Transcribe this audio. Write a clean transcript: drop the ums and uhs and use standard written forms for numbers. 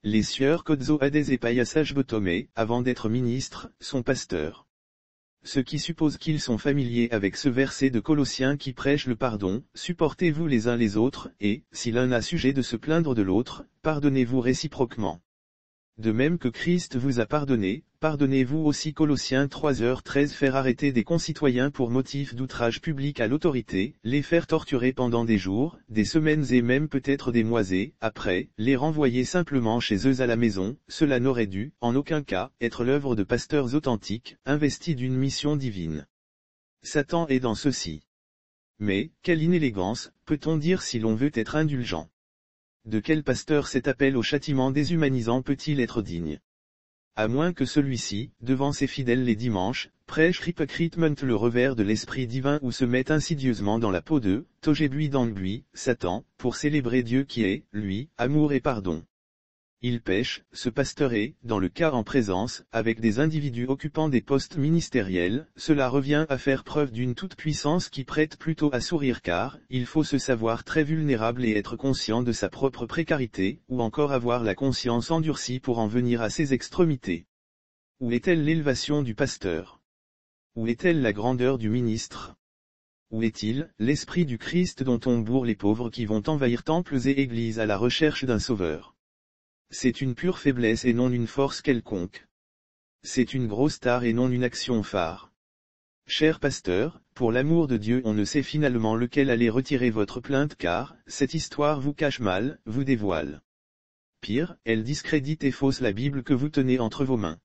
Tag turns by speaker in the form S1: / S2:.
S1: Les sieurs Kodzo Hades et Payasage Botomé, avant d'être ministres, sont pasteurs. Ce qui suppose qu'ils sont familiers avec ce verset de Colossiens qui prêche le pardon, supportez-vous les uns les autres, et, si l'un a sujet de se plaindre de l'autre, pardonnez-vous réciproquement. De même que Christ vous a pardonné, pardonnez-vous aussi. Colossiens 3h13. Faire arrêter des concitoyens pour motif d'outrage public à l'autorité, les faire torturer pendant des jours, des semaines et même peut-être des mois et, après, les renvoyer simplement chez eux à la maison, cela n'aurait dû, en aucun cas, être l'œuvre de pasteurs authentiques, investis d'une mission divine. Satan est dans ceci. Mais, quelle inélégance, peut-on dire si l'on veut être indulgent? De quel pasteur cet appel au châtiment déshumanisant peut-il être digne? À moins que celui-ci, devant ses fidèles les dimanches, prêche hypocritement le revers de l'esprit divin ou se mette insidieusement dans la peau de Togebui d'Angbui, Satan, pour célébrer Dieu qui est, lui, amour et pardon. Il pêche, ce pasteur est, dans le cas en présence, avec des individus occupant des postes ministériels, cela revient à faire preuve d'une toute-puissance qui prête plutôt à sourire car, il faut se savoir très vulnérable et être conscient de sa propre précarité, ou encore avoir la conscience endurcie pour en venir à ses extrémités. Où est-elle l'élévation du pasteur? Où est-elle la grandeur du ministre? Où est-il, l'esprit du Christ dont on bourre les pauvres qui vont envahir temples et églises à la recherche d'un sauveur? C'est une pure faiblesse et non une force quelconque. C'est une grosse tare et non une action phare. Cher pasteur, pour l'amour de Dieu on ne sait finalement lequel allait retirer votre plainte car, cette histoire vous cache mal, vous dévoile. Pire, elle discrédite et fausse la Bible que vous tenez entre vos mains.